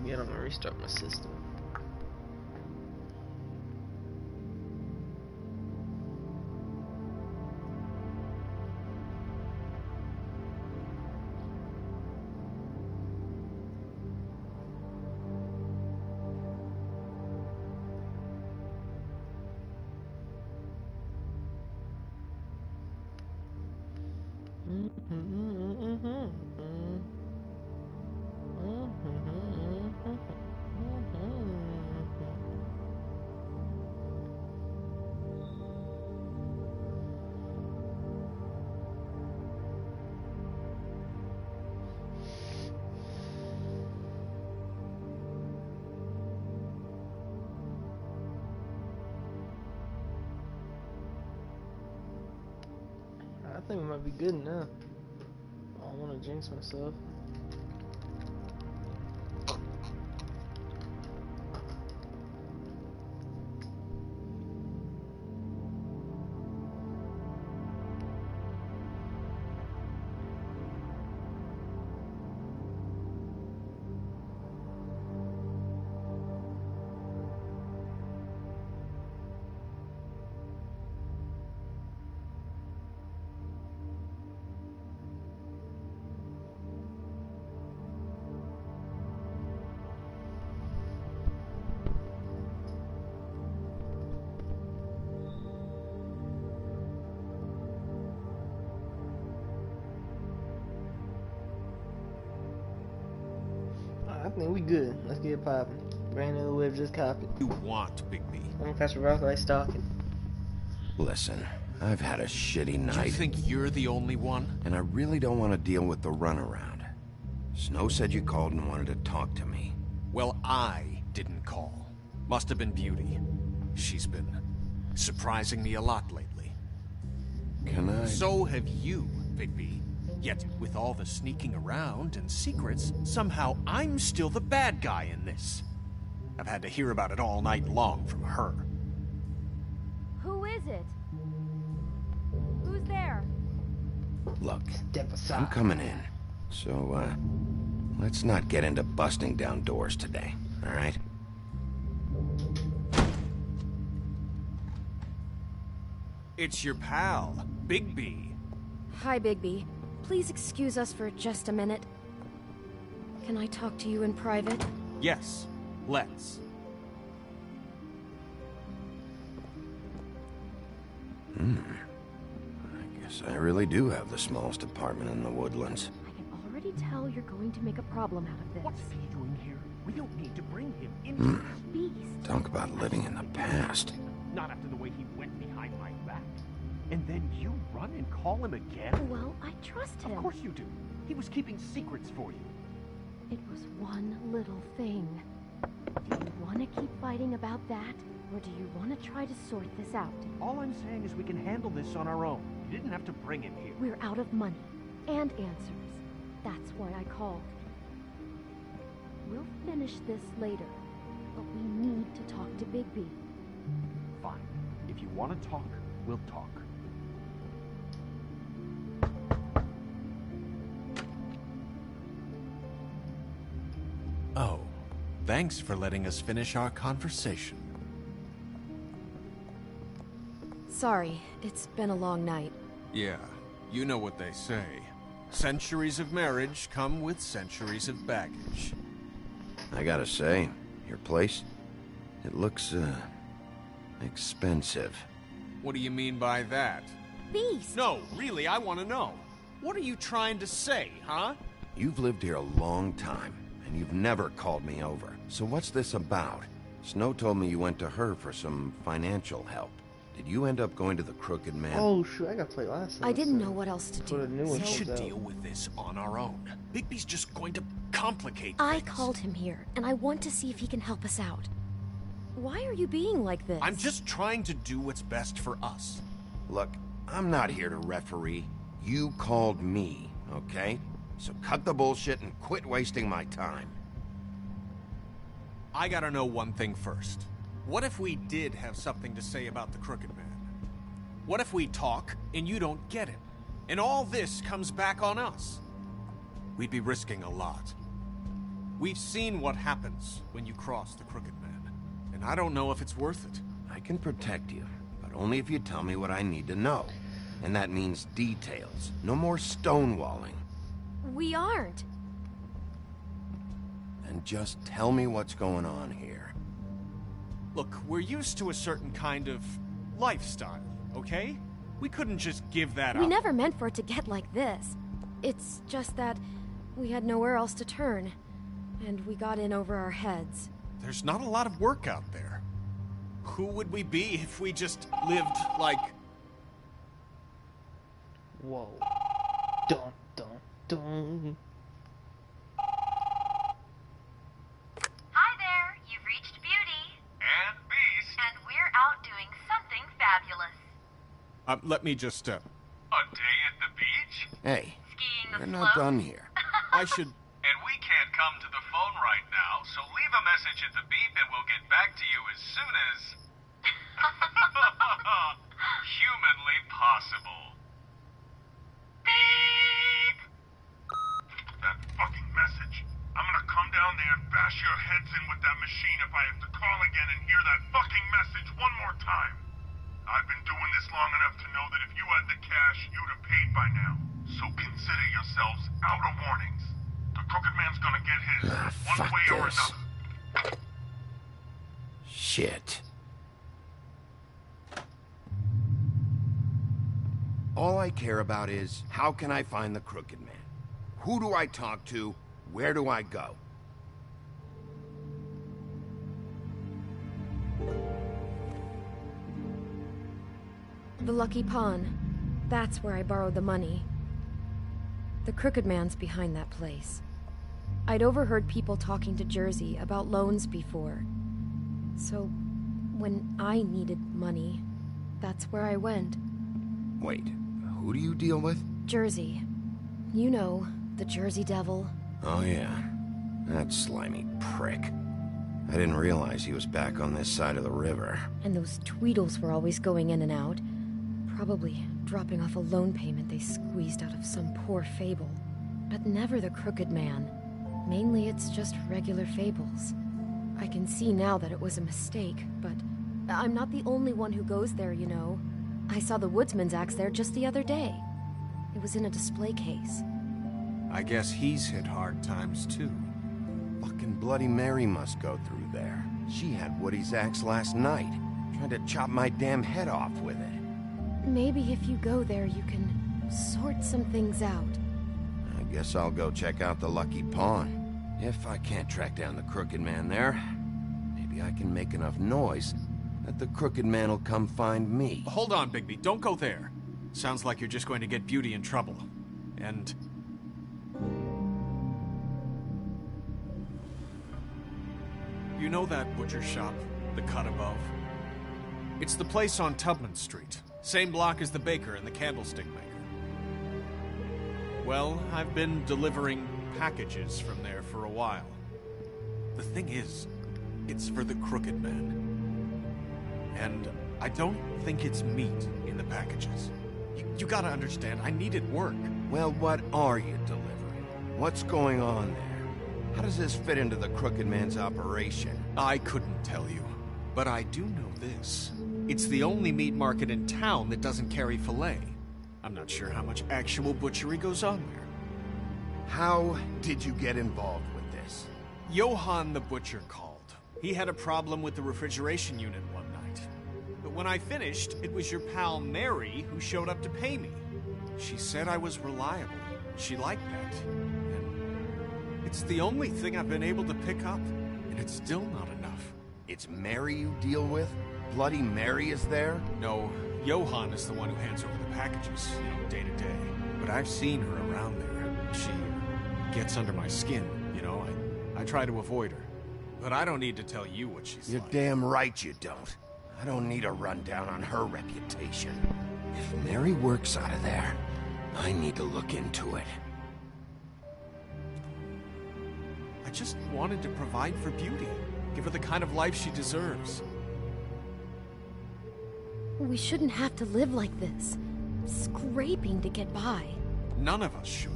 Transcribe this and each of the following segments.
again, I'm gonna restart my system. I think we might be good now. I don't want to jinx myself. I think we good. Let's get it popping. Brand new web just copied. You want, Bigby? I'm gonna catch a rock like stalking. Listen, I've had a shitty night. You think you're the only one? And I really don't want to deal with the runaround. Snow said you called and wanted to talk to me. Well, I didn't call. Must have been Beauty. She's been surprising me a lot lately. Can I? So have you, Bigby. Yet, with all the sneaking around and secrets, somehow I'm still the bad guy in this. I've had to hear about it all night long from her. Who is it? Who's there? Look, Step aside. I'm coming in. So, let's not get into busting down doors today, all right? It's your pal, Bigby. Hi, Bigby. Please excuse us for just a minute. Can I talk to you in private? Yes, let's. I guess I really do have the smallest apartment in the Woodlands. I can already tell you're going to make a problem out of this. What's he doing here? We don't need to bring him into this. Beast. Talk about living in the past. Not after the way he went behind my back. And then you run and call him again? Well, I trust him. Of course you do. He was keeping secrets for you. It was one little thing. Do you want to keep fighting about that? Or do you want to try to sort this out? All I'm saying is we can handle this on our own. You didn't have to bring him here. We're out of money and answers. That's why I called. We'll finish this later, but we need to talk to Bigby. Fine. If you want to talk, we'll talk. Oh, thanks for letting us finish our conversation. Sorry, it's been a long night. Yeah, you know what they say. Centuries of marriage come with centuries of baggage. I gotta say, your place, it looks, expensive. What do you mean by that? Beast! No, really, I want to know. What are you trying to say, huh? You've lived here a long time, and you've never called me over. So what's this about? Snow told me you went to her for some financial help. Did you end up going to the Crooked Man? Oh shoot, I gotta play last time. I didn't know what else to Before the do. new one We should comes out. deal with this on our own. Bigby's just going to complicate I things. called him here, and I want to see if he can help us out. Why are you being like this? I'm just trying to do what's best for us. Look, I'm not here to referee. You called me, okay? So cut the bullshit and quit wasting my time. I gotta know one thing first. What if we did have something to say about the Crooked Man? What if we talk and you don't get it? And all this comes back on us? We'd be risking a lot. We've seen what happens when you cross the Crooked Man, and I don't know if it's worth it. I can protect you, but only if you tell me what I need to know. And that means details. No more stonewalling. We aren't. And just tell me what's going on here. Look, we're used to a certain kind of lifestyle, okay? We couldn't just give that up. We never meant for it to get like this. It's just that we had nowhere else to turn, and we got in over our heads. There's not a lot of work out there. Who would we be if we just lived like... Whoa. Dun, dun, dun. Hi there, you've reached Beauty. And Beast. And we're out doing something fabulous. Let me just, A day at the beach? Hey, Skiing the we're slopes. not done here. I should... And we can't come to the phone right now, so leave a message at the beep and we'll get back to you as soon as... humanly possible. Beep! That fucking message. I'm gonna come down there and bash your heads in with that machine if I have to call again and hear that fucking message one more time. I've been doing this long enough to know that if you had the cash, you'd have paid by now. So consider yourselves out of warnings. The Crooked Man's gonna get his, one Fuck way or this. another. Shit. All I care about is, how can I find the Crooked Man? Who do I talk to? Where do I go? The Lucky Pawn. That's where I borrowed the money. The Crooked Man's behind that place. I'd overheard people talking to Jersey about loans before. So, when I needed money, that's where I went. Wait, who do you deal with? Jersey. You know, the Jersey Devil. Oh yeah, that slimy prick. I didn't realize he was back on this side of the river. And those Tweedles were always going in and out. Probably dropping off a loan payment they squeezed out of some poor fable. But never the Crooked Man. Mainly it's just regular fables. I can see now that it was a mistake, but I'm not the only one who goes there, you know. I saw the Woodsman's axe there just the other day. It was in a display case. I guess he's hit hard times, too. Fucking Bloody Mary must go through there. She had Woody's axe last night. Tried to chop my damn head off with it. Maybe if you go there, you can sort some things out. I guess I'll go check out the Lucky Pawn. If I can't track down the Crooked Man there, maybe I can make enough noise that the Crooked Man will come find me. Hold on, Bigby. Don't go there. Sounds like you're just going to get Beauty in trouble. And... you know that butcher shop, the cut above? It's the place on Tubman Street. Same block as the baker and the candlestick maker. Well, I've been delivering packages from there for a while. The thing is, it's for the Crooked Man. And I don't think it's meat in the packages. You gotta understand, I needed work. Well, what are you delivering? What's going on there? How does this fit into the Crooked Man's operation? I couldn't tell you, but I do know this. It's the only meat market in town that doesn't carry filet. I'm not sure how much actual butchery goes on there. How did you get involved with this? Johann the butcher called. He had a problem with the refrigeration unit one night. But when I finished, it was your pal Mary who showed up to pay me. She said I was reliable. She liked that. And it's the only thing I've been able to pick up, and it's still not enough. It's Mary you deal with? Bloody Mary is there? No, Johann is the one who hands over the packages, day to day. But I've seen her around there. She gets under my skin, I try to avoid her. But I don't need to tell you what she's You're like. damn right you don't. I don't need a rundown on her reputation. If Mary works out of there, I need to look into it. I just wanted to provide for Beauty. Give her the kind of life she deserves. We shouldn't have to live like this, scraping to get by. None of us should.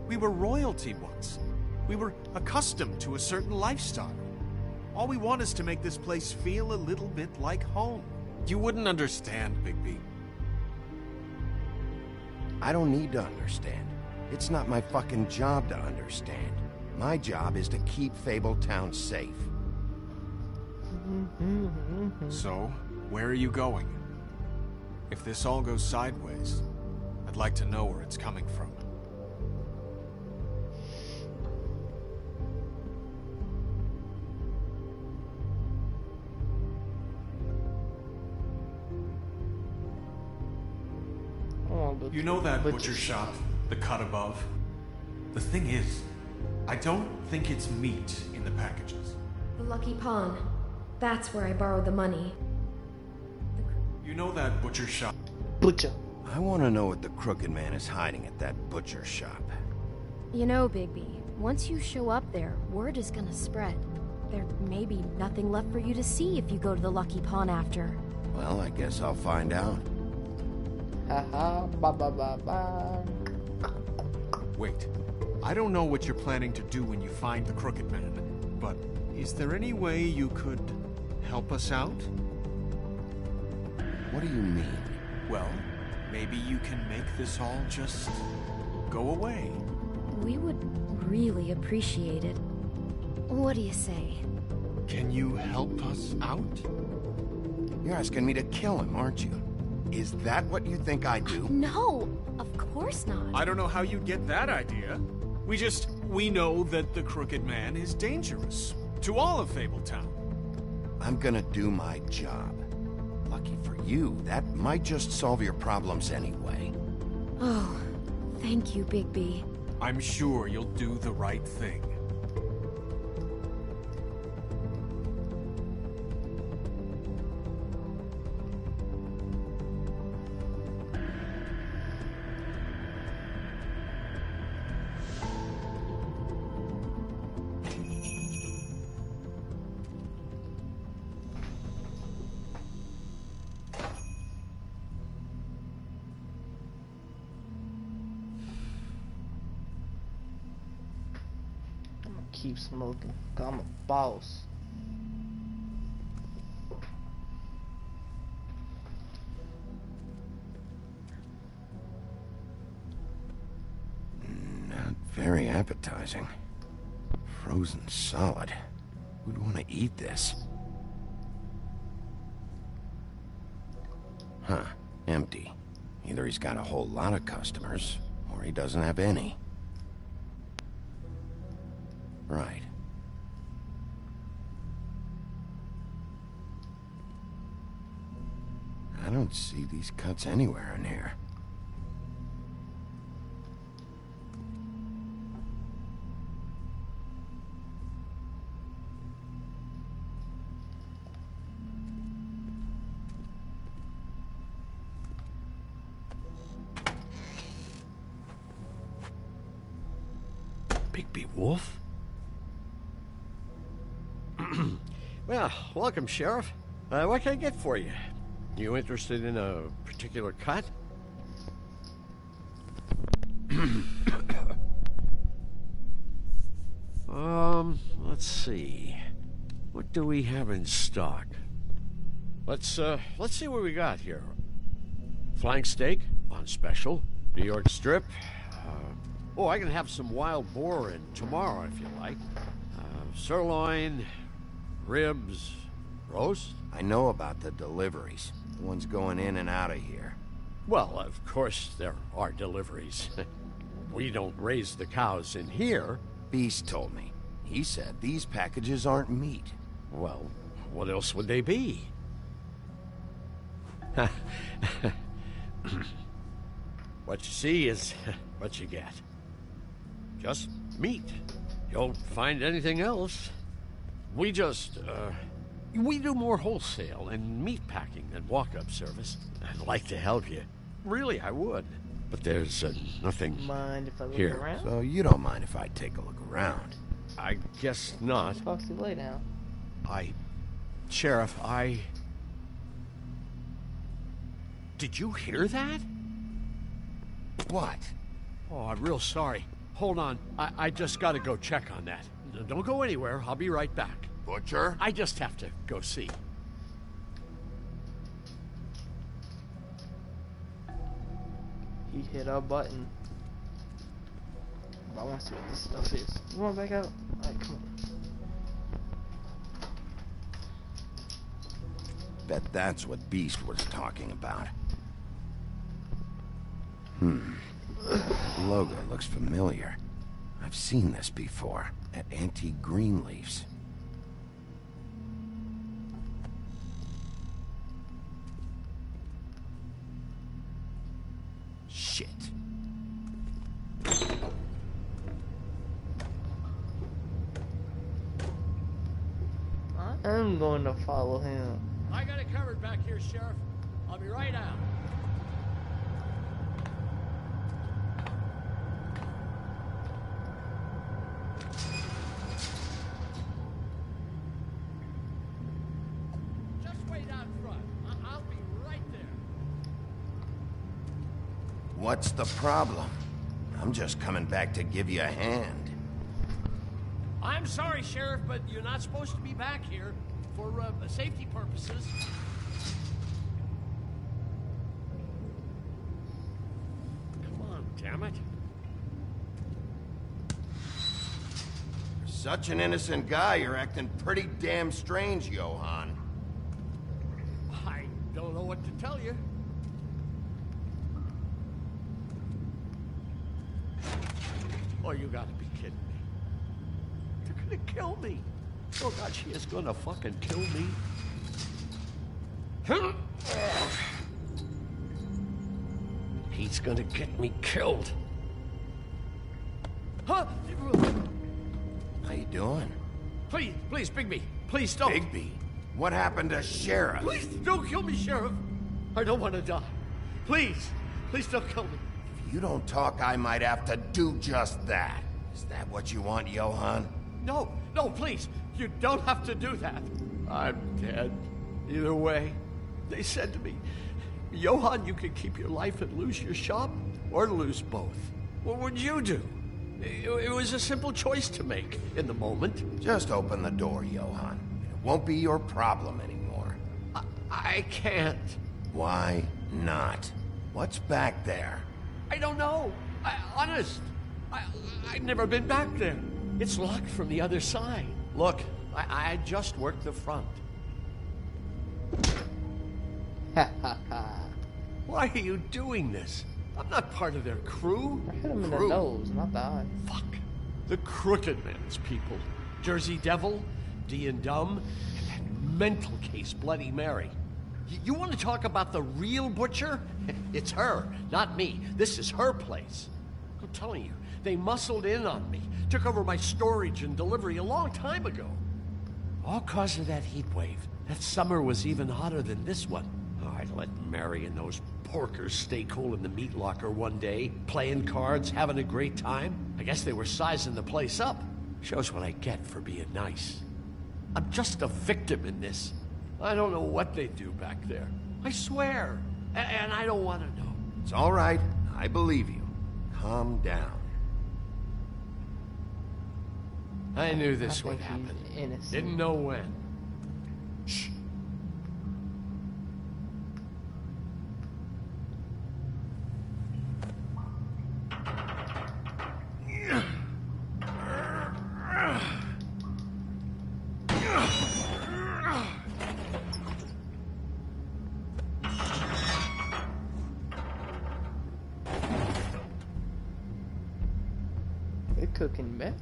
We were royalty once. We were accustomed to a certain lifestyle. All we want is to make this place feel a little bit like home. You wouldn't understand, Bigby. I don't need to understand. It's not my fucking job to understand. My job is to keep Fabletown safe. So, where are you going? If this all goes sideways, I'd like to know where it's coming from. You know that butcher shop, the cut above? The thing is, I don't think it's meat in the packages. The Lucky Pawn. That's where I borrowed the money. You know that butcher shop? Butcher. I want to know what the Crooked Man is hiding at that butcher shop. You know, Bigby, once you show up there, word is gonna spread. There may be nothing left for you to see if you go to the Lucky Pawn after. Well, I guess I'll find out. Haha, ba ba ba ba. Wait, I don't know what you're planning to do when you find the Crooked Man, but is there any way you could help us out? What do you mean? Well, maybe you can make this all just go away. We would really appreciate it. What do you say? Can you help us out? You're asking me to kill him, aren't you? Is that what you think I do? No, of course not. I don't know how you'd get that idea. We know that the Crooked Man is dangerous to all of Fabletown. I'm gonna do my job. Lucky for you, that might just solve your problems anyway. Oh, thank you, Bigby. I'm sure you'll do the right thing. Keep smoking. I'm a boss. Not very appetizing. Frozen solid. Who'd want to eat this? Huh. Empty. Either he's got a whole lot of customers, or he doesn't have any. Right. I don't see these cuts anywhere in here. Bigby Wolf? Well, welcome, Sheriff. What can I get for you? You interested in a particular cut? Let's see. What do we have in stock? Let's see what we got here. Flank steak on special. New York strip. Oh, I can have some wild boar in tomorrow if you like. Sirloin, ribs, roast. I know about the deliveries. The ones going in and out of here. Well, of course there are deliveries. We don't raise the cows in here. Beast told me. He said these packages aren't meat. Well, what else would they be? What you see is what you get. Just meat. You won't find anything else. We do more wholesale and meat packing than walk-up service. I'd like to help you. Really, I would. But there's nothing Mind if I look here. around? So you don't mind if I take a look around? I guess not. Foxy, lay down. Sheriff, Did you hear that? What? Oh, I'm real sorry. hold on. I just gotta go check on that. Don't go anywhere. I'll be right back. Butcher? I just have to go see. He hit our button. I want to see what this stuff is. You want back out? Alright, come on. Bet that's what Beast was talking about. The logo looks familiar. I've seen this before, at Antique Greenleaf's. Shit. I'm going to follow him. I got it covered back here, Sheriff. I'll be right out. Just wait out front. I'll be right there. What's the problem? I'm just coming back to give you a hand. I'm sorry, Sheriff, but you're not supposed to be back here for safety purposes. Come on, damn it. For such an innocent guy, you're acting pretty damn strange, Johann. I don't know what to tell you. Oh, you gotta be kidding me. You're gonna kill me. Oh, God, she is gonna fucking kill me. He's gonna get me killed. Huh? How you doing? Please, Bigby. Please don't. Bigby? What happened to Sheriff? Please don't kill me, Sheriff. I don't want to die. Please don't kill me. If you don't talk, I might have to do just that. Is that what you want, Johann? No, please. You don't have to do that. I'm dead. Either way. They said to me, Johann, you could keep your life and lose your shop, or lose both. What would you do? It was a simple choice to make in the moment. Just open the door, Johann. It won't be your problem anymore. I can't. Why not? What's back there? I don't know. Honest. I've never been back there. It's locked from the other side. Look, I just worked the front. Ha ha ha. Why are you doing this? I'm not part of their crew. I hit him in the Crew. nose, not the eye. Fuck. The Crooked Man's people. Jersey Devil, D and Dumb, and that mental case Bloody Mary. You want to talk about the real butcher? It's her, not me. This is her place. I'm telling you, they muscled in on me, took over my storage and delivery a long time ago. All cause of that heat wave. That summer was even hotter than this one. Oh, I let Mary and those porkers stay cool in the meat locker one day, playing cards, having a great time. I guess they were sizing the place up. Shows what I get for being nice. I'm just a victim in this. I don't know what they do back there. I swear. And I don't want to know. It's all right. I believe you. Calm down. I knew this I would think happen. he's innocent. Didn't know when. Shh. They're cooking meth.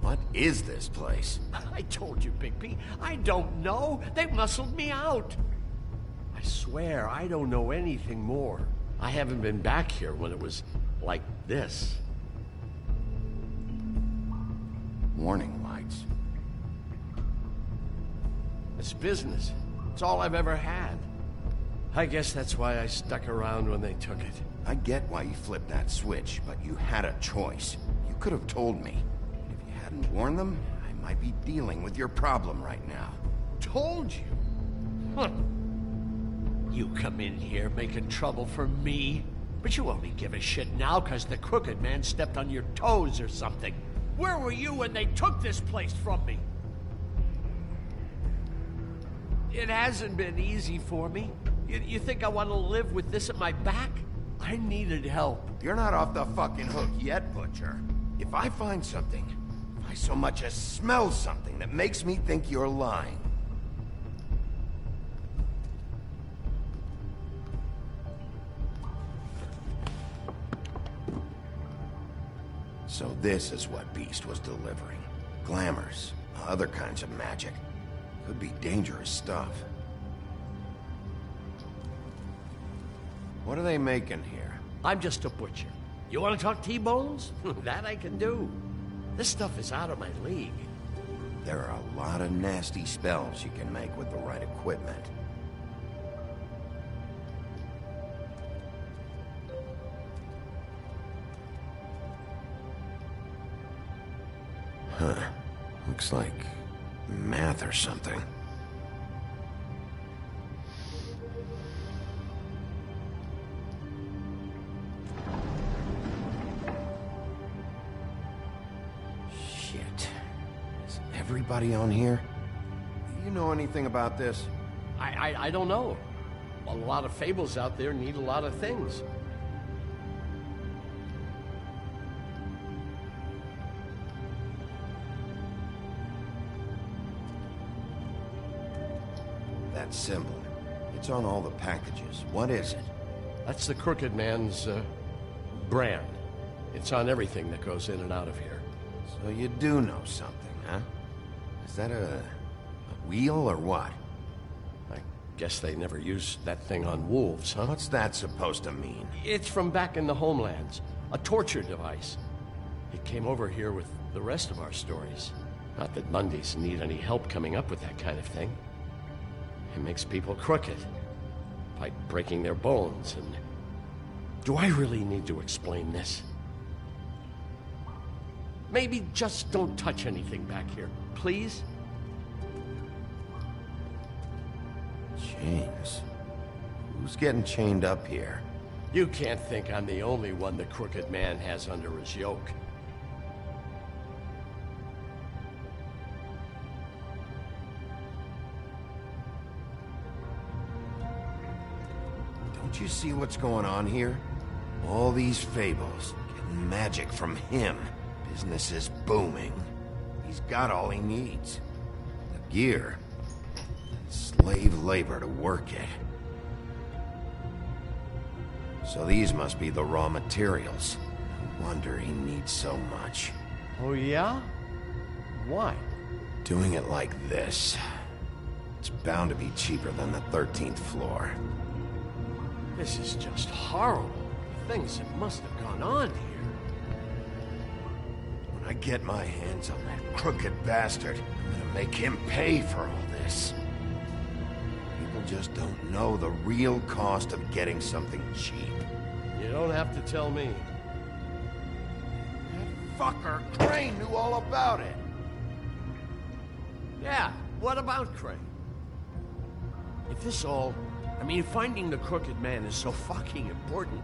What is this place? I told you, Bigby. I don't know. They muscled me out. I swear, I don't know anything more. I haven't been back here when it was like this. Warning lights. It's business. It's all I've ever had. I guess that's why I stuck around when they took it. I get why you flipped that switch, but you had a choice. You could have told me. If you hadn't warned them, I might be dealing with your problem right now. Told you? Huh. You come in here making trouble for me, but you only give a shit now because the Crooked Man stepped on your toes or something. Where were you when they took this place from me? It hasn't been easy for me. You think I want to live with this at my back? I needed help. You're not off the fucking hook yet, Butcher. If I find something, if I so much as smell something that makes me think you're lying... So this is what Beast was delivering. Glamours, other kinds of magic. Could be dangerous stuff. What are they making here? I'm just a butcher. You want to talk T-bones? That I can do. This stuff is out of my league. There are a lot of nasty spells you can make with the right equipment. Huh. Looks like math or something. Shit. Is everybody on here? Do you know anything about this? I don't know. A lot of fables out there need a lot of things. That symbol. It's on all the packages. What is it? That's the Crooked Man's, brand. It's on everything that goes in and out of here. So you do know something, huh? Is that a wheel or what? I guess they never used that thing on wolves, huh? What's that supposed to mean? It's from back in the homelands. A torture device. It came over here with the rest of our stories. Not that Mundies need any help coming up with that kind of thing. It makes people crooked. By breaking their bones and... Do I really need to explain this? Maybe just don't touch anything back here, please? Chains. Who's getting chained up here? You can't think I'm the only one the Crooked Man has under his yoke. Don't you see what's going on here? All these fables, getting magic from him. Business is booming. He's got all he needs. The gear, and slave labor to work it. So these must be the raw materials. No wonder he needs so much. Oh yeah? Why? Doing it like this, it's bound to be cheaper than the 13th floor. This is just horrible. Things that must have gone on here. When I get my hands on that crooked bastard, I'm gonna make him pay for all this. People just don't know the real cost of getting something cheap. You don't have to tell me. That fucker Crane knew all about it. Yeah, what about Crane? If this all... I mean, finding the Crooked Man is so fucking important,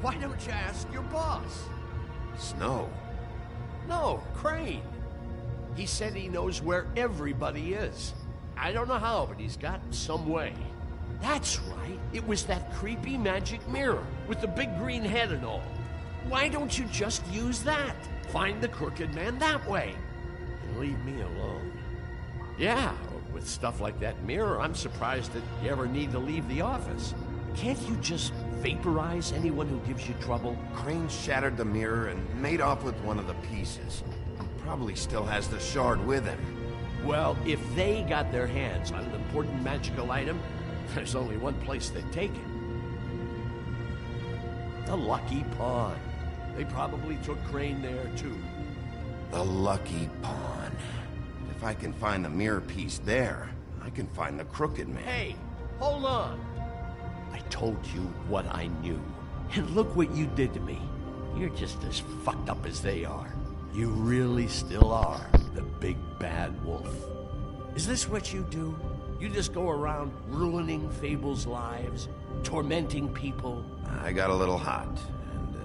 why don't you ask your boss? Snow. No, Crane. He said he knows where everybody is. I don't know how, but he's got some way. That's right. It was that creepy magic mirror with the big green head and all. Why don't you just use that? Find the Crooked Man that way. And leave me alone. Yeah, with stuff like that mirror, I'm surprised that you ever need to leave the office. Can't you just vaporize anyone who gives you trouble? Crane shattered the mirror and made off with one of the pieces. Probably still has the shard with him. Well, if they got their hands on an important magical item, there's only one place they'd take it. The Lucky Pawn. They probably took Crane there, too. The Lucky Pawn. If I can find the mirror piece there, I can find the Crooked Man. Hey, hold on. I told you what I knew. And look what you did to me. You're just as fucked up as they are. You really still are the big bad wolf. Is this what you do? You just go around ruining Fable's lives, tormenting people? I got a little hot, and,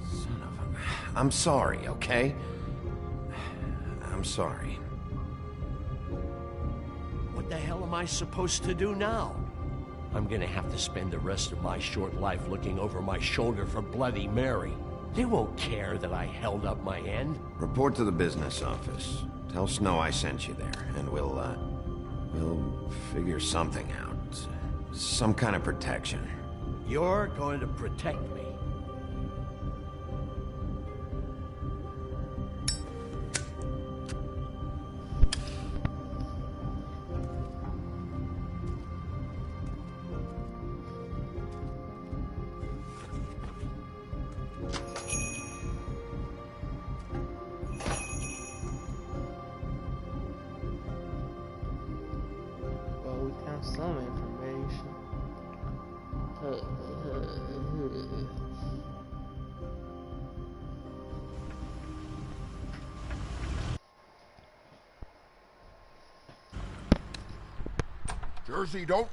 son of a... I'm sorry, okay? I'm sorry. What the hell am I supposed to do now? I'm gonna have to spend the rest of my short life looking over my shoulder for Bloody Mary. They won't care that I held up my end. Report to the business office. Tell Snow I sent you there, and we'll figure something out. Some kind of protection. You're going to protect me. Well, we found some information. Jersey, don't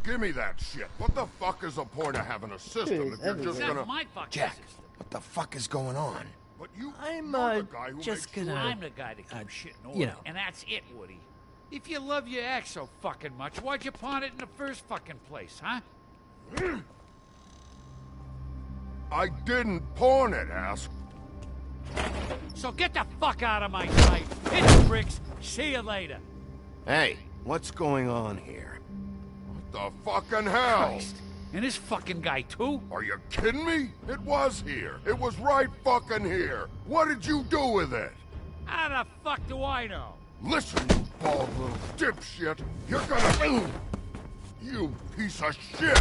give me that shit. What the fuck is the point of having a system if you're just everywhere. gonna... My fucking Jack, system. what the fuck is going on? But you, I'm, you're the guy who just makes gonna- I'm the guy that keeps shit in order, you know. and that's it, Woody. If you love your ex so fucking much, why'd you pawn it in the first fucking place, huh? I didn't pawn it, ass. So get the fuck out of my sight. Hit the bricks. See you later. Hey, what's going on here? What the fucking hell? Christ. And this fucking guy, too? Are you kidding me? It was here. It was right fucking here. What did you do with it? How the fuck do I know? Listen, you bald little dipshit. You're gonna... You piece of shit.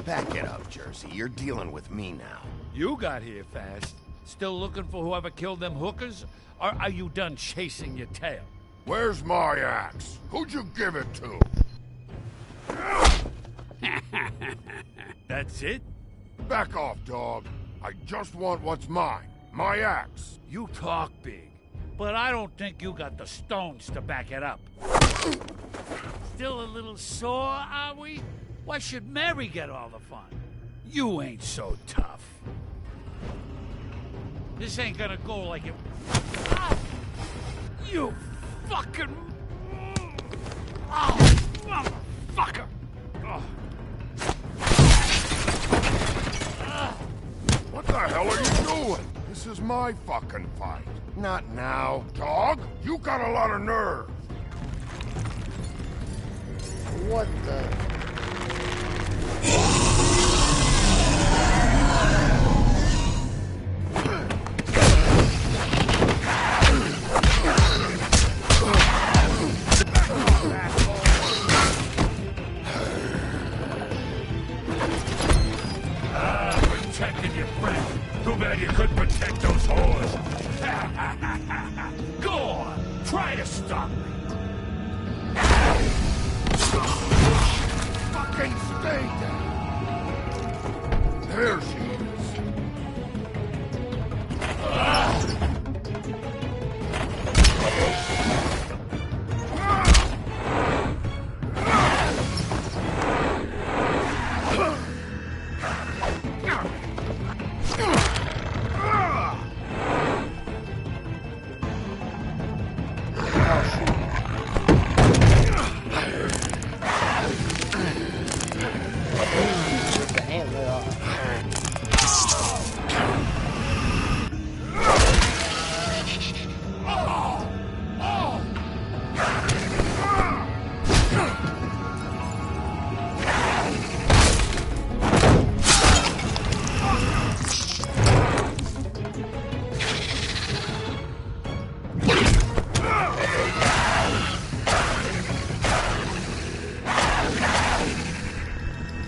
Back it up, Jersey. You're dealing with me now. You got here fast. Still looking for whoever killed them hookers? Or are you done chasing your tail? Where's my axe? Who'd you give it to? That's it? Back off, dog. I just want what's mine. My axe. You talk big, but I don't think you got the stones to back it up. Still a little sore, are we? Why should Mary get all the fun? You ain't so tough. This ain't gonna go like it... Ah! You fucking... Oh, motherfucker! Oh. What the hell are you doing? This is my fucking fight. Not now. Dog, you got a lot of nerve. What the? Protecting your friend. Too bad you couldn't protect those whores. Go on, try to stop me. Fucking stay down. There she is. The antler off.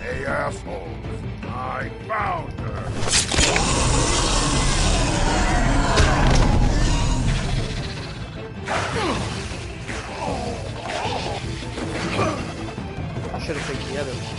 Hey, assholes. I found her. I should have picked the other one.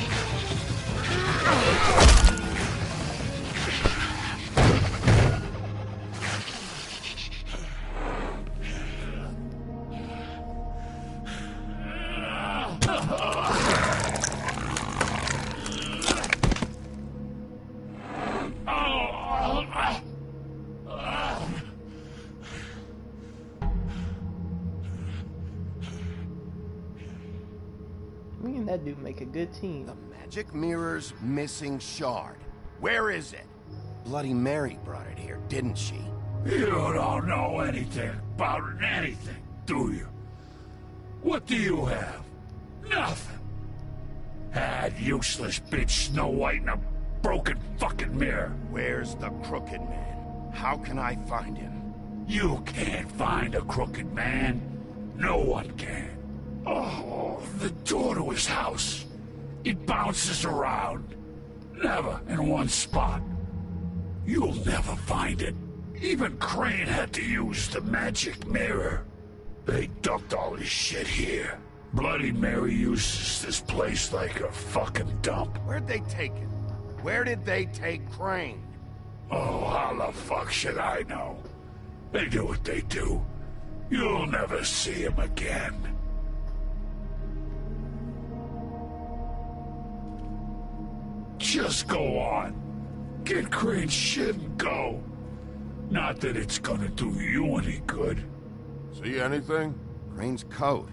Me and that dude make a good team. The magic mirror's missing shard. Where is it? Bloody Mary brought it here, didn't she? You don't know anything about anything, do you? What do you have? Nothing. That useless bitch Snow White and a broken fucking mirror. Where's the Crooked Man? How can I find him? You can't find a crooked man. No one can. Oh, the door to his house. It bounces around. Never in one spot. You'll never find it. Even Crane had to use the magic mirror. They dumped all his shit here. Bloody Mary uses this place like a fucking dump. Where'd they take him? Where did they take Crane? Oh, how the fuck should I know? They do what they do. You'll never see him again. Just go on. Get Crane's shit and go. Not that it's gonna do you any good. See anything? Crane's coat.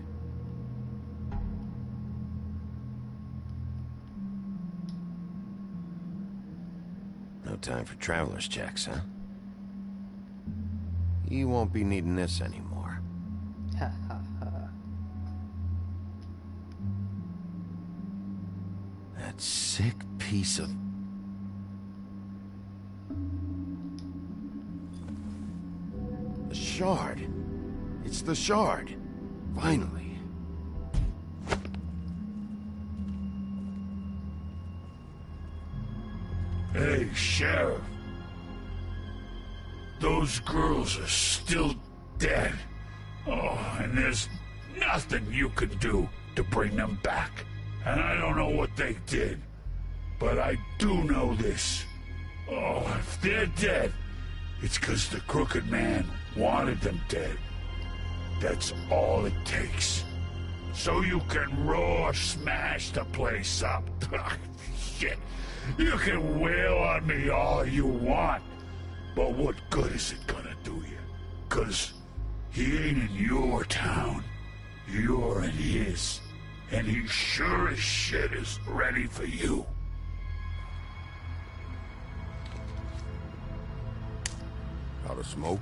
No time for traveler's checks, huh? You won't be needing this anymore. Ha ha ha. That sick piece of... The shard. It's the shard. Finally. Hey, Sheriff. Those girls are still dead. Oh, and there's nothing you can do to bring them back. And I don't know what they did, but I do know this. Oh, if they're dead, it's 'cause the Crooked Man wanted them dead. That's all it takes. So you can roar smash the place up. Shit. You can wail on me all you want, but what good is it gonna do you? 'Cause he ain't in your town. You're in his. And he sure as shit is ready for you. Out of smoke?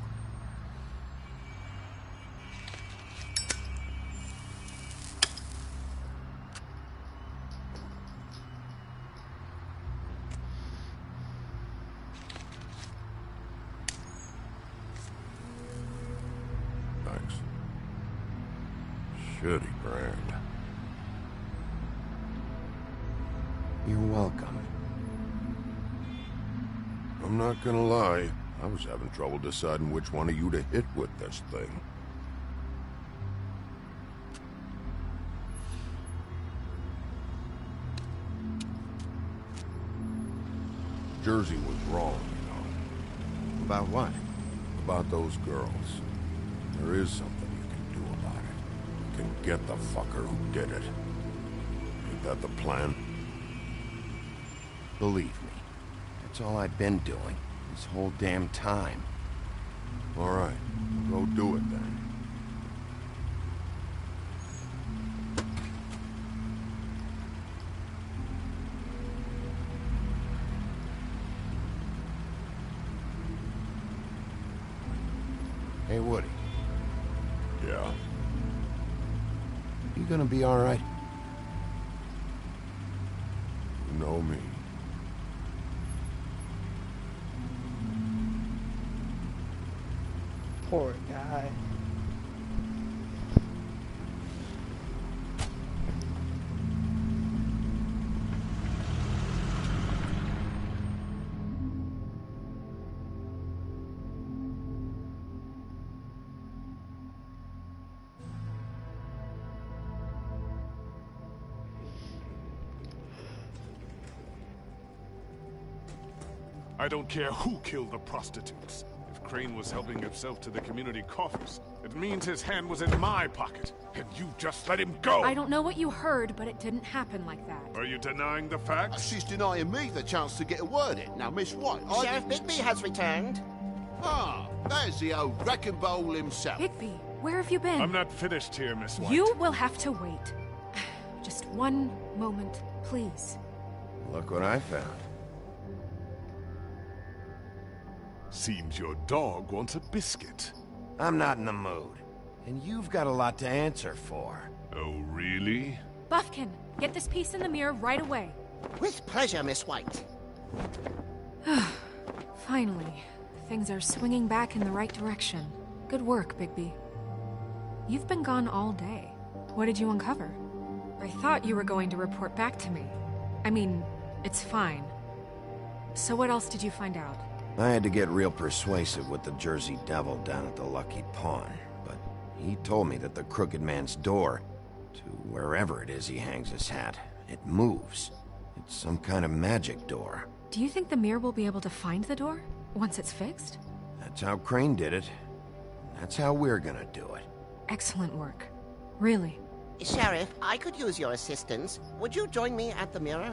Thanks. Shitty brand. You're welcome. I'm not gonna lie. I was having trouble deciding which one of you to hit with this thing. Jersey was wrong, you know. About what? About those girls. There is something you can do about it. You can get the fucker who did it. Ain't that the plan? Believe me. That's all I've been doing this whole damn time. All right, go do it then. Hey, Woody. Yeah. You gonna be all right? You know me. Poor guy. I don't care who killed the prostitutes. If Crane was helping himself to the community coffers, it means his hand was in my pocket, and you just let him go! I don't know what you heard, but it didn't happen like that. Are you denying the facts? She's denying me the chance to get a word in. Now, Miss White, Sheriff Bigby has returned. Ah, there's the old wrecking bowl himself. Bigby, where have you been? I'm not finished here, Miss White. You will have to wait. Just one moment, please. Look what I found. Seems your dog wants a biscuit. I'm not in the mood. And you've got a lot to answer for. Oh, really? Buffkin, get this piece in the mirror right away. With pleasure, Miss White. Finally, things are swinging back in the right direction. Good work, Bigby. You've been gone all day. What did you uncover? I thought you were going to report back to me. I mean, it's fine. So what else did you find out? I had to get real persuasive with the Jersey Devil down at the Lucky Pawn, but he told me that the Crooked Man's door, to wherever it is he hangs his hat, it moves. It's some kind of magic door. Do you think the mirror will be able to find the door, once it's fixed? That's how Crane did it. That's how we're gonna do it. Excellent work. Really. Sheriff, I could use your assistance. Would you join me at the mirror?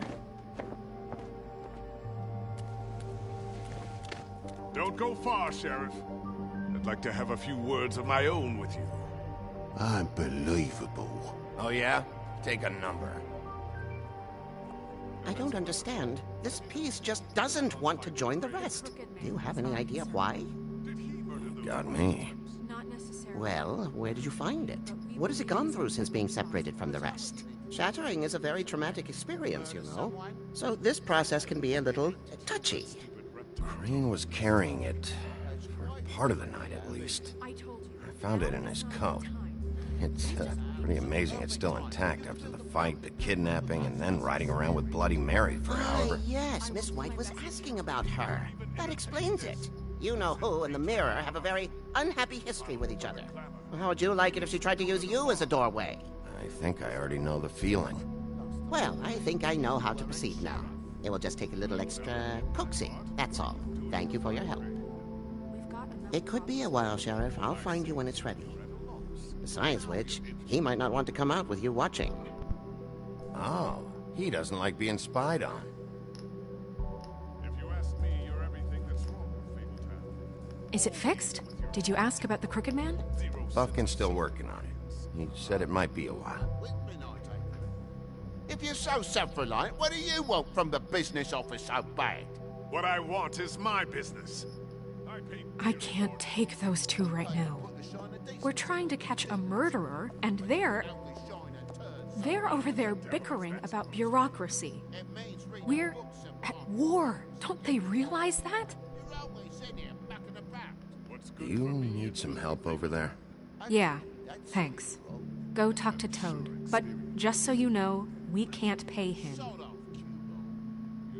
Don't go far, Sheriff. I'd like to have a few words of my own with you. Unbelievable. Oh yeah? Take a number. I don't understand. This piece just doesn't want to join the rest. Do you have any idea why? Got me. Not necessarily. Well, where did you find it? What has it gone through since being separated from the rest? Shattering is a very traumatic experience, you know. So this process can be a little touchy. Crane was carrying it for part of the night at least. I told you. I found it in his coat. It's pretty amazing it's still intact after the fight, the kidnapping, and then riding around with Bloody Mary for however... Yes, Miss White was asking about her. That explains it. You know who and the mirror have a very unhappy history with each other. How would you like it if she tried to use you as a doorway? I think I already know the feeling. Well, I think I know how to proceed now. It will just take a little extra coaxing, that's all. Thank you for your help. It could be a while, Sheriff. I'll find you when it's ready. Besides which, he might not want to come out with you watching. Oh, he doesn't like being spied on. If you ask me, you're everything that's wrong with Fabletown. Is it fixed? Did you ask about the Crooked Man? Buffkin's still working on it. He said it might be a while. If you're so self-reliant, what do you want from the business office so bad? What I want is my business. I can't take those two right now. We're trying to catch a murderer, and they're over there bickering about bureaucracy. We're at war. Don't they realize that? Do you need some help over there? Yeah, thanks. Go talk to Toad. But just so you know, we can't pay him.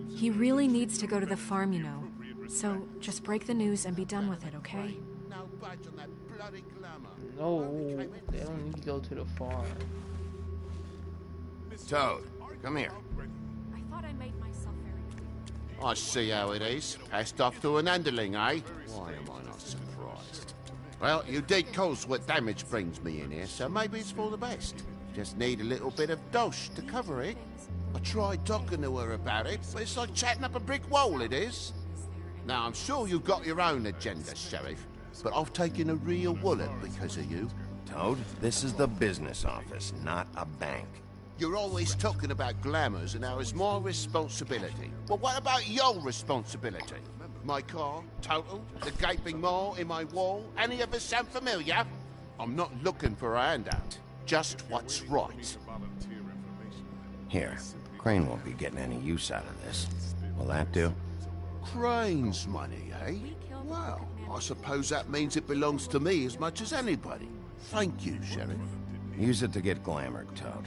He really needs to go to the farm, you know. So just break the news and be done with it, okay? No, they don't need to go to the farm. Toad, come here. I thought I made myself very clear. I see how it is. Passed off to an underling, eh? Why am I not surprised? Well, you did cause what damage brings me in here, so maybe it's for the best. Just need a little bit of dosh to cover it. I tried talking to her about it, but it's like chatting up a brick wall, it is. Now, I'm sure you've got your own agenda, Sheriff, but I've taken a real wallet because of you. Toad, this is the business office, not a bank. You're always talking about glamours and how it's my responsibility. But what about your responsibility? My car, total, the gaping maw in my wall, any of us sound familiar? I'm not looking for a handout, just what's right. Here, Crane won't be getting any use out of this. Will that do? Crane's money, eh? Well, I suppose that means it belongs to me as much as anybody. Thank you, Sheriff. Use it to get glamored, Toad.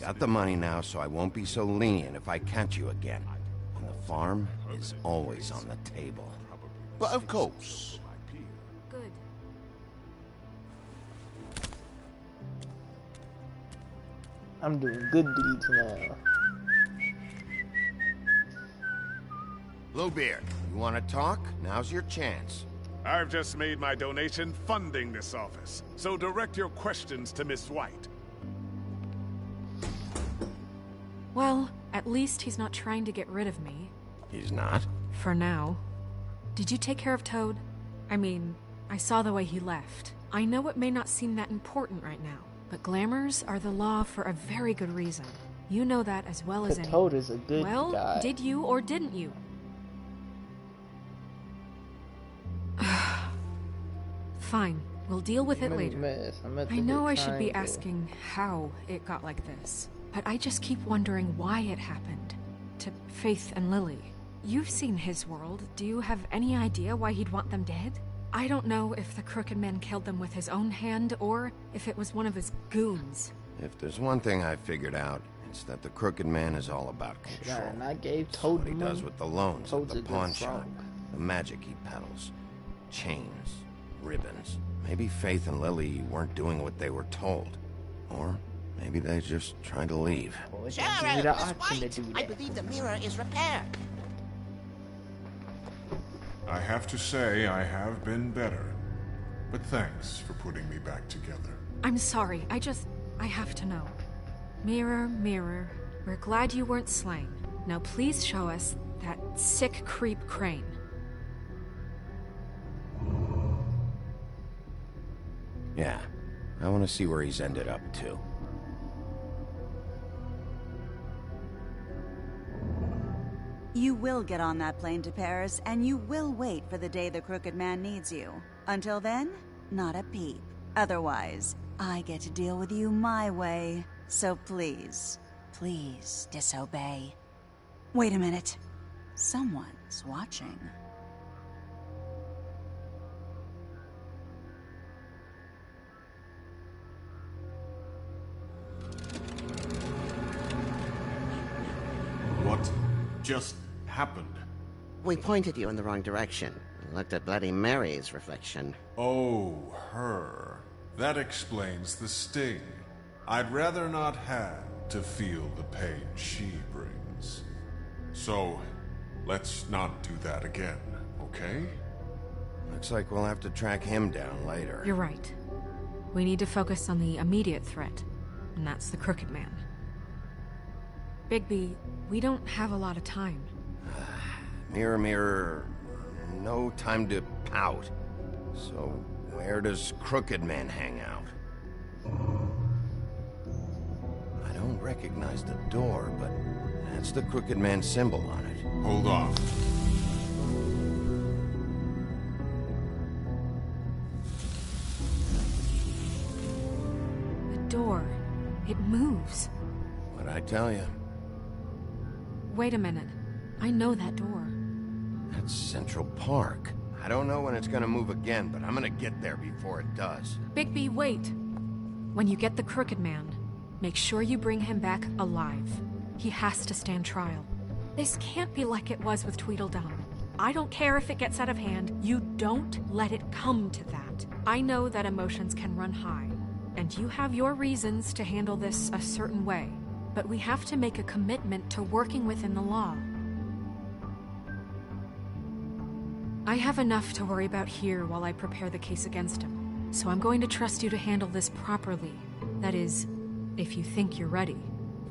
Got the money now, so I won't be so lenient if I catch you again. And the farm is always on the table. But of course. Good. I'm doing good deeds now. Bluebeard, you want to talk? Now's your chance. I've just made my donation funding this office, so direct your questions to Miss White. Well, at least he's not trying to get rid of me. He's not? For now. Did you take care of Toad? I mean, I saw the way he left. I know it may not seem that important right now, but glamours are the law for a very good reason. You know that as well as anyone. Toad is a good guy. Well, did you or didn't you? Fine, we'll deal with it later. I know I should be asking how it got like this, but I just keep wondering why it happened. To Faith and Lily. You've seen his world. Do you have any idea why he'd want them dead? I don't know if the Crooked Man killed them with his own hand, or if it was one of his goons. If there's one thing I figured out, it's that the Crooked Man is all about control. And I gave Toad what he does with the loans at the pawn shop, the magic he peddles, chains, ribbons. Maybe Faith and Lily weren't doing what they were told. Or maybe they just tried to leave. Sheriff, Miss White, I believe the mirror is repaired. I have to say, I have been better. But thanks for putting me back together. I'm sorry, I have to know. Mirror, mirror, we're glad you weren't slain. Now please show us that sick creep Crane. Yeah, I want to see where he's ended up, too. You will get on that plane to Paris, and you will wait for the day the Crooked Man needs you. Until then, not a peep. Otherwise, I get to deal with you my way. So please, please disobey. Wait a minute. Someone's watching. What just happened? We pointed you in the wrong direction and looked at Bloody Mary's reflection. Oh, her. That explains the sting. I'd rather not have to feel the pain she brings. So, let's not do that again, okay? Looks like we'll have to track him down later. You're right. We need to focus on the immediate threat, and that's the Crooked Man. Bigby, we don't have a lot of time. Mirror, mirror, no time to pout. So, where does Crooked Man hang out? I don't recognize the door, but that's the Crooked Man symbol on it. Hold on. The door. It moves. What'd I tell you? Wait a minute. I know that door. That's Central Park. I don't know when it's gonna move again, but I'm gonna get there before it does. Bigby, wait. When you get the Crooked Man, make sure you bring him back alive. He has to stand trial. This can't be like it was with Tweedledum. I don't care if it gets out of hand. You don't let it come to that. I know that emotions can run high, and you have your reasons to handle this a certain way. But we have to make a commitment to working within the law. I have enough to worry about here while I prepare the case against him. So I'm going to trust you to handle this properly. That is, if you think you're ready.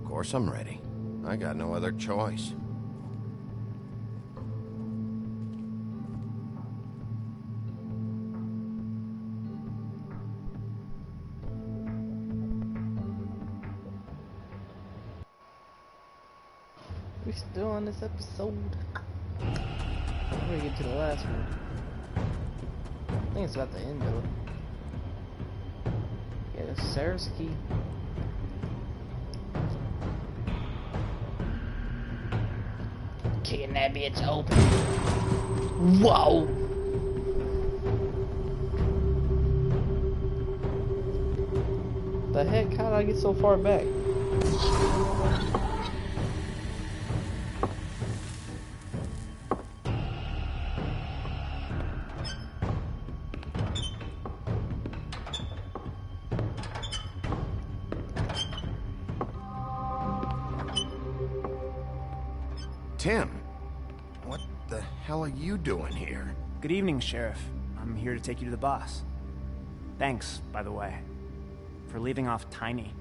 Of course I'm ready. I got no other choice. We still on this episode. I'm gonna get to the last one. I think it's about the end though. Yeah, the Sarsky. Kicking that bitch open. Whoa! The heck? How did I get so far back? Tim, what the hell are you doing here? Good evening, Sheriff. I'm here to take you to the boss. Thanks, by the way, for leaving off Tiny.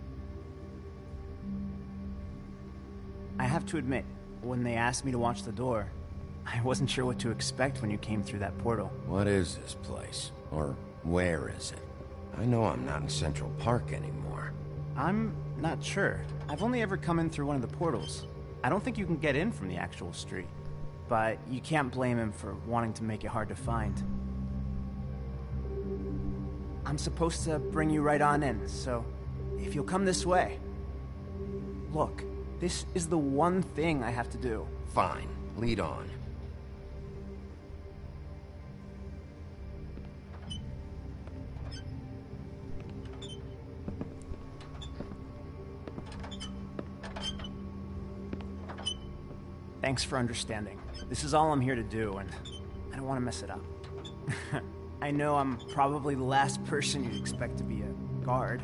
I have to admit, when they asked me to watch the door, I wasn't sure what to expect when you came through that portal. What is this place? Or where is it? I know I'm not in Central Park anymore. I'm not sure. I've only ever come in through one of the portals. I don't think you can get in from the actual street. But you can't blame him for wanting to make it hard to find. I'm supposed to bring you right on in, so if you'll come this way. Look, this is the one thing I have to do. Fine, lead on. Thanks for understanding. This is all I'm here to do, and I don't want to mess it up. I know I'm probably the last person you'd expect to be a guard.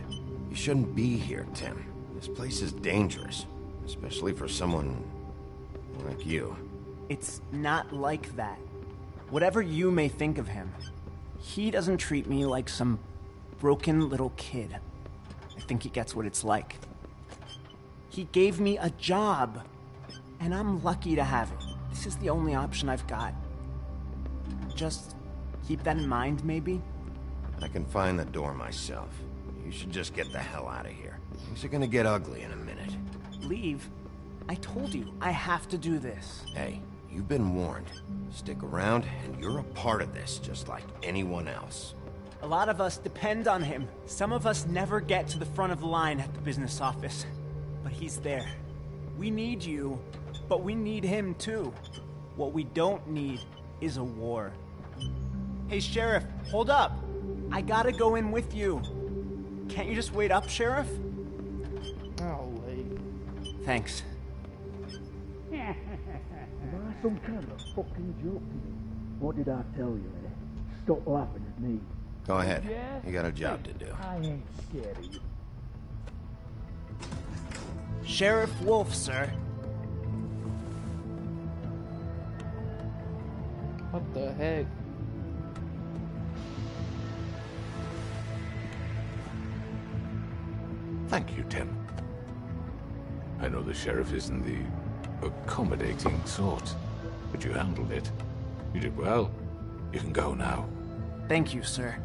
You shouldn't be here, Tim. This place is dangerous, especially for someone like you. It's not like that. Whatever you may think of him, he doesn't treat me like some broken little kid. I think he gets what it's like. He gave me a job, and I'm lucky to have it. This is the only option I've got. Just keep that in mind, maybe? I can find the door myself. You should just get the hell out of here. Things are gonna get ugly in a minute. Leave? I told you, I have to do this. Hey, you've been warned. Stick around, and you're a part of this, just like anyone else. A lot of us depend on him. Some of us never get to the front of the line at the business office. But he's there. We need you, but we need him too. What we don't need is a war. Hey, Sheriff, hold up. I gotta go in with you. Can't you just wait up, Sheriff? I'll wait. Thanks. Am I some kind of fucking joke? What did I tell you, eh? Stop laughing at me. Go ahead. You got a job to do. I ain't scared of you. Sheriff Wolf, sir. What the heck? Thank you, Tim. I know the sheriff isn't the accommodating sort, but you handled it. You did well. You can go now. Thank you, sir.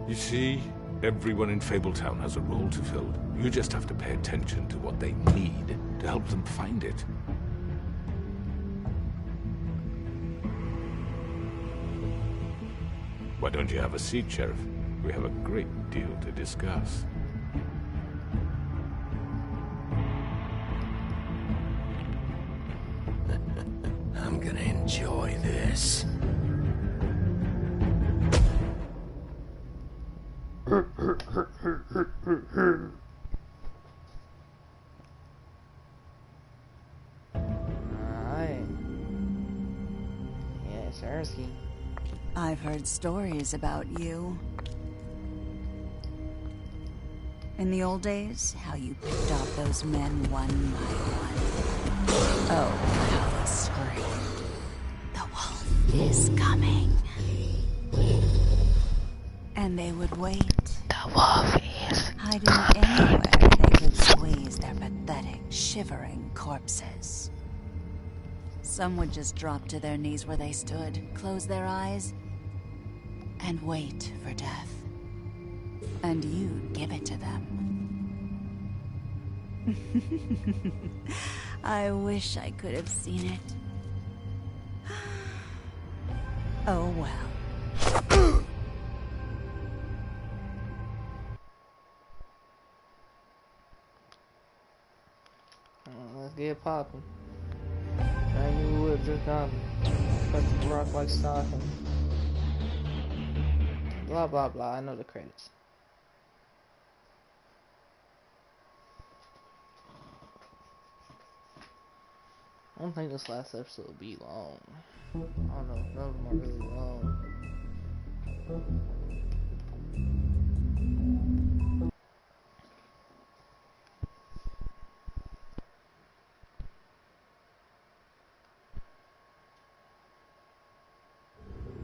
You see, everyone in Fabletown has a role to fill. You just have to pay attention to what they need to help them find it. Why don't you have a seat, Sheriff? We have a great deal to discuss. I'm gonna enjoy this. Alright. Yeah, Sarsky. I've heard stories about you. In the old days, how you picked off those men one by one. Oh, how they screamed. The wolf is coming. And they would wait. The wolf is hiding anywhere they could squeeze their pathetic, shivering corpses. Some would just drop to their knees where they stood, close their eyes, and wait for death. And you'd give it to them. I wish I could have seen it. Oh well. Let's get popping. I knew we would just done. Cut the rock like stocking. Blah blah blah. I know the credits. I don't think this last episode will be long. I don't know. None of them are really long.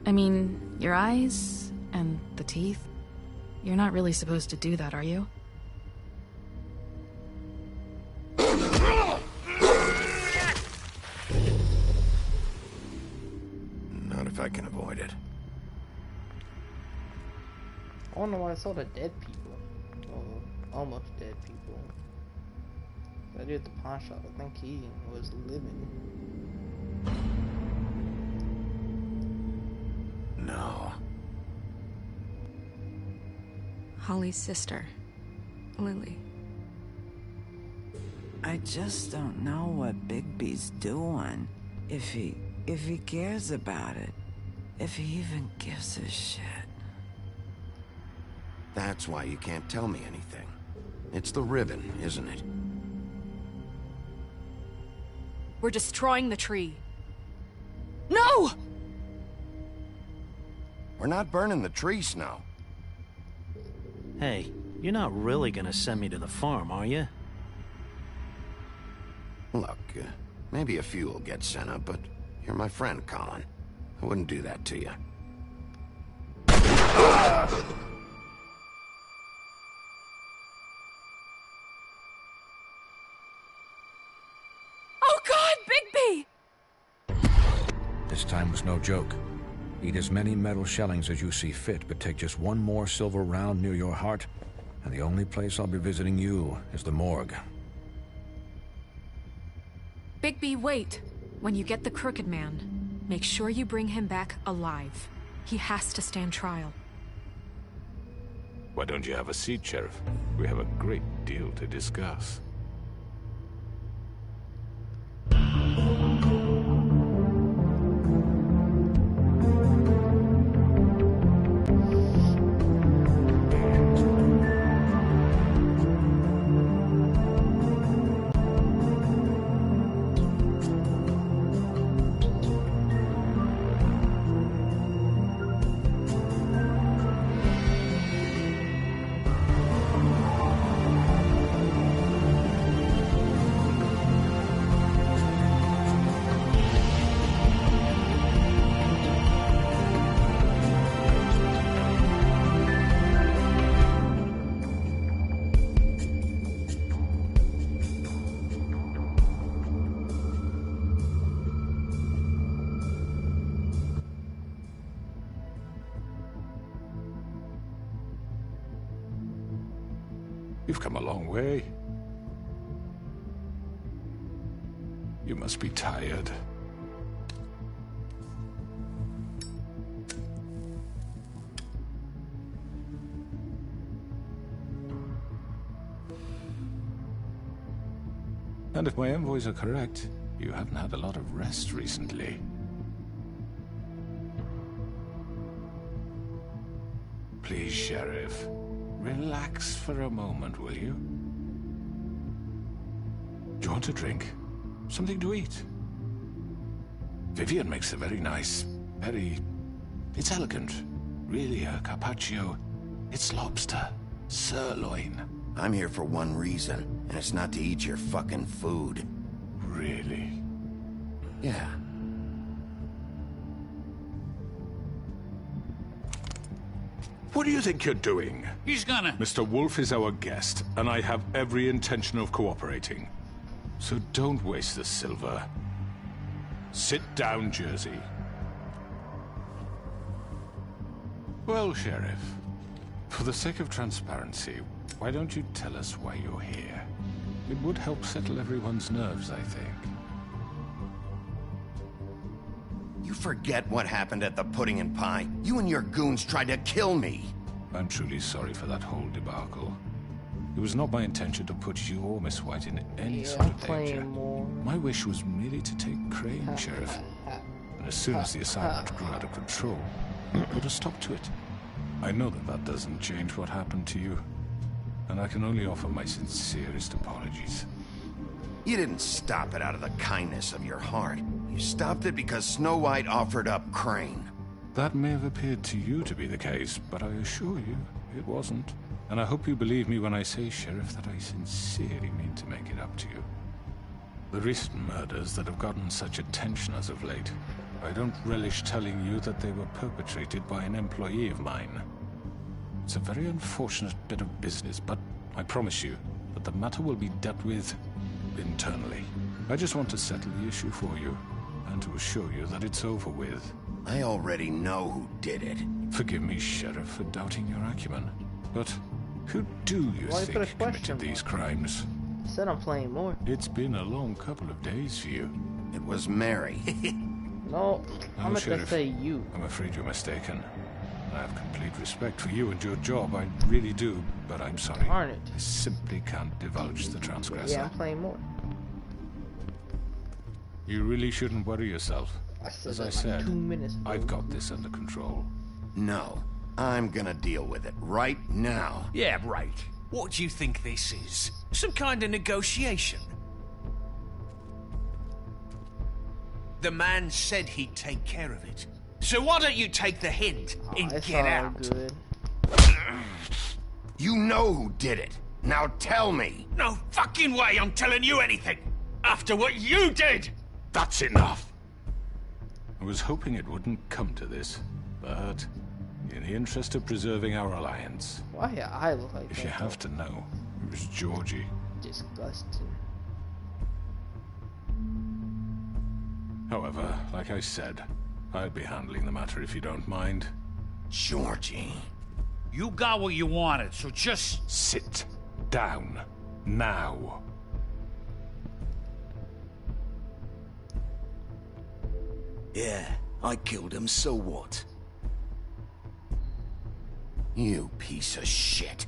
I mean, your eyes and the teeth. You're not really supposed to do that, are you? Not if I can avoid it. I wonder why I saw the dead people. Well, almost dead people. I did the pawn shop. I think he was living. No. Holly's sister, Lily. I just don't know what Bigby's doing. If he cares about it. If he even gives a shit. That's why you can't tell me anything. It's the ribbon, isn't it? We're destroying the tree. No! We're not burning the tree, Snow. Hey, you're not really gonna send me to the farm, are you? Look, maybe a few will get sent up, but you're my friend, Colin. I wouldn't do that to you. Oh God, Bigby! This time was no joke. Eat as many metal shellings as you see fit, but take just one more silver round near your heart, and the only place I'll be visiting you is the morgue. Bigby, wait. When you get the Crooked Man, make sure you bring him back alive. He has to stand trial. Why don't you have a seat, Sheriff? We have a great deal to discuss. You've come a long way. You must be tired. And if my envoys are correct, you haven't had a lot of rest recently. Please, Sheriff. Relax for a moment, will you? Do you want a drink? Something to eat? Vivian makes a very nice, it's elegant. Really, a carpaccio. It's lobster. Sirloin. I'm here for one reason, and it's not to eat your fucking food. Really? Yeah. What do you think you're doing? He's gonna... Mr. Wolf is our guest, and I have every intention of cooperating. So don't waste the silver. Sit down, Jersey. Well, Sheriff, for the sake of transparency, why don't you tell us why you're here? It would help settle everyone's nerves, I think. You forget what happened at the Pudding and Pie. You and your goons tried to kill me. I'm truly sorry for that whole debacle. It was not my intention to put you or Miss White in any sort of danger. My wish was merely to take Crane, Sheriff. And as soon as the assignment grew out of control, put a stop to it. I know that that doesn't change what happened to you, and I can only offer my sincerest apologies. You didn't stop it out of the kindness of your heart. You stopped it because Snow White offered up Crane. That may have appeared to you to be the case, but I assure you, it wasn't. And I hope you believe me when I say, Sheriff, that I sincerely mean to make it up to you. The recent murders that have gotten such attention as of late I don't relish telling you that they were perpetrated by an employee of mine. It's a very unfortunate bit of business, but I promise you that the matter will be dealt with internally. I just want to settle the issue for you, and to assure you that it's over with. I already know who did it. Forgive me, Sheriff, for doubting your acumen, but who do you think committed these crimes? I said I'm playing more. It's been a long couple of days for you. It was Mary. No, I'm going to Sheriff, say you. I'm afraid you're mistaken. I have complete respect for you and your job, I really do, but I'm sorry. Darn it. I simply can't divulge the transgressor. Yeah, I'm playing more. You really shouldn't worry yourself. As I said, 2 minutes ago. I've got this under control. No, I'm gonna deal with it right now. Yeah, right. What do you think this is? Some kind of negotiation? The man said he'd take care of it. So why don't you take the hint and get out? Good. You know who did it. Now tell me. No fucking way I'm telling you anything! After what you did! That's enough! I was hoping it wouldn't come to this, but in the interest of preserving our alliance... Why your eye look like that? If you have to know, it was Georgie. Disgusting. However, like I said, I'd be handling the matter if you don't mind. Georgie. You got what you wanted, so just... Sit down. Now. Yeah, I killed him, so what? You piece of shit.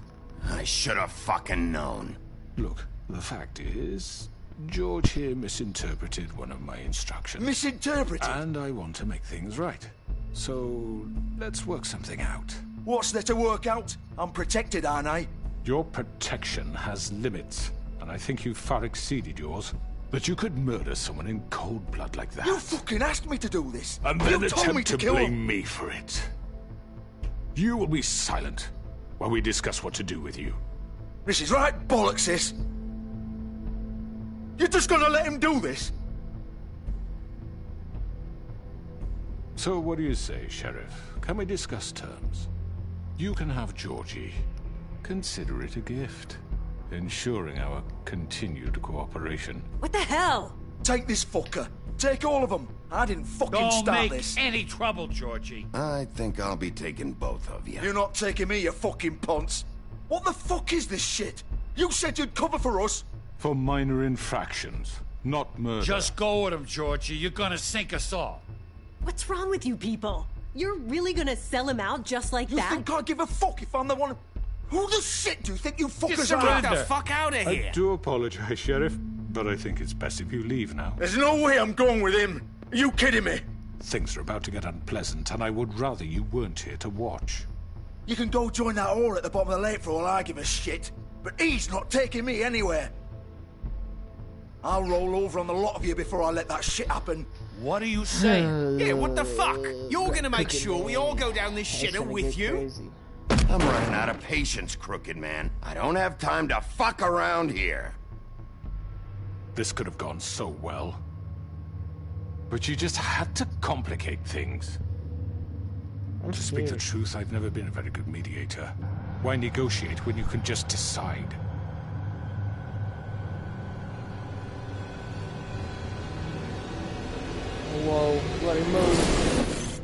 I should have fucking known. Look, the fact is, George here misinterpreted one of my instructions. Misinterpreted? And I want to make things right. So, let's work something out. What's there to work out? I'm protected, aren't I? Your protection has limits, and I think you've far exceeded yours. But you could murder someone in cold blood like that. You fucking asked me to do this! And then you told me attempt to kill blame him. me for it. You will be silent while we discuss what to do with you. This is right bollocks, this! You're just gonna let him do this? So what do you say, Sheriff? Can we discuss terms? You can have Georgie. Consider it a gift, ensuring our continued cooperation. What the hell? Take this fucker. Take all of them. I didn't fucking Don't start make this. any trouble, Georgie. I think I'll be taking both of you. You're not taking me, you fucking ponce. What the fuck is this shit? You said you'd cover for us. For minor infractions, not murder. Just go with him, Georgie. You're gonna sink us all. What's wrong with you people? You're really gonna sell him out just like that? You think I give a fuck if I'm the one... Who the shit do you think you fuckers are? Get the fuck out of here! I do apologize, Sheriff, but I think it's best if you leave now. There's no way I'm going with him. Are you kidding me? Things are about to get unpleasant, and I would rather you weren't here to watch. You can go join that whore at the bottom of the lake for all I give a shit. But he's not taking me anywhere. I'll roll over on the lot of you before I let that shit happen. What are you saying? Yeah, what the fuck? You're gonna make sure we all go down this shitter with you? Crazy. I'm running out of patience, Crooked Man. I don't have time to fuck around here. This could have gone so well. But you just had to complicate things. To speak the truth, I've never been a very good mediator. Why negotiate when you can just decide? Whoa, bloody move.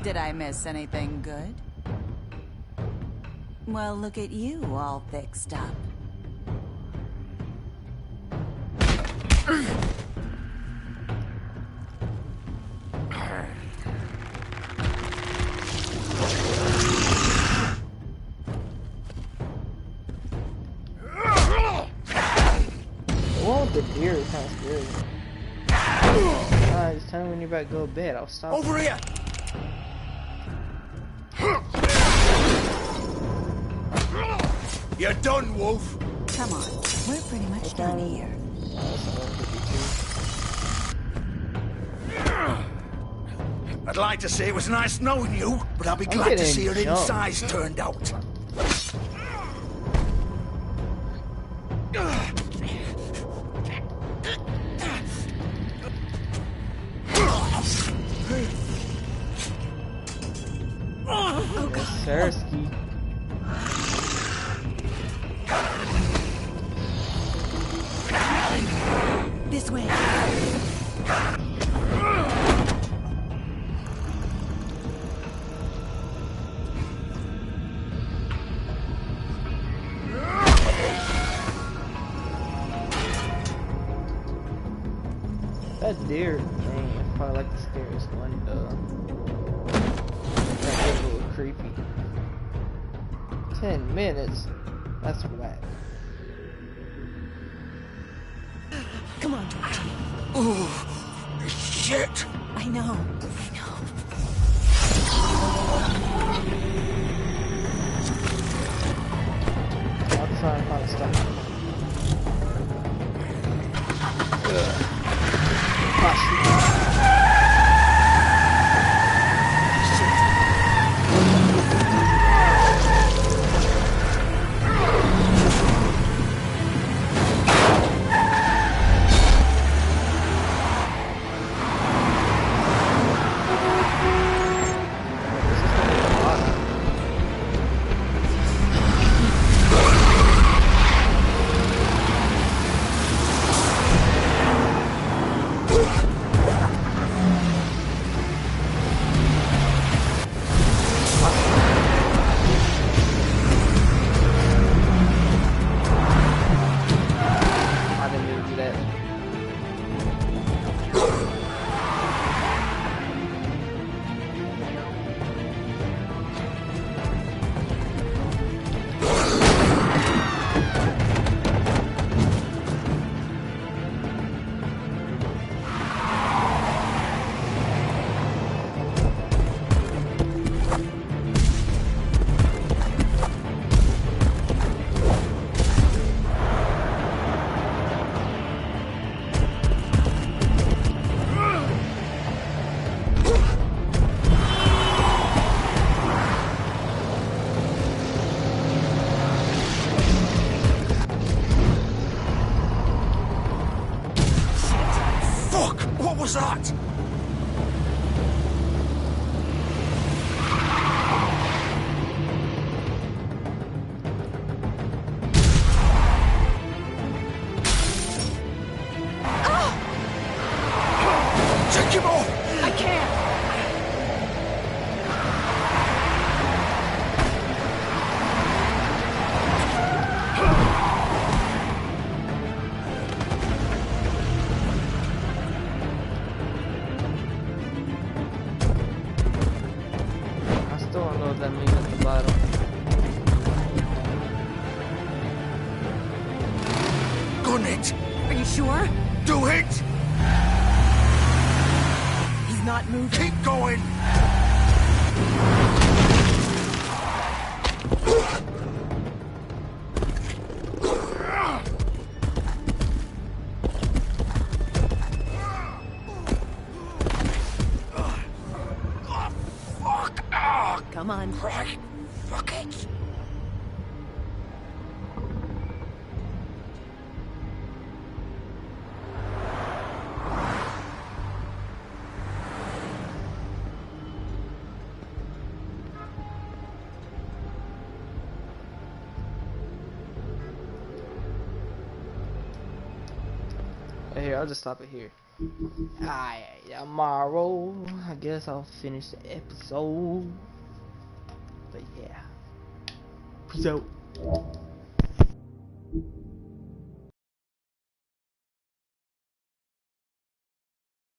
Did I miss anything good? Well, look at you, all fixed up. Well, the deer is kind of scary. Just tell me when you're about to go to bed. I'll stop. Over here! You're done, Wolf. Come on, we're pretty much done here. I'd like to say it was nice knowing you, but I'll be glad to see your insides turned out. Oh God. Sersky. This way. That deer thing is probably like the scariest one, though. That was a little creepy. 10 minutes? That's whack. Come on, George. Oh, shit! I know. I'll try and find stuff. What was that? Take him off! I can't! That means at the bottom. Gun it! Are you sure? Do it! He's not moving. Keep going! Come on. Right. Fuck it. Here, I'll just stop it here. Alright, tomorrow, I guess I'll finish the episode. But yeah. Peace out.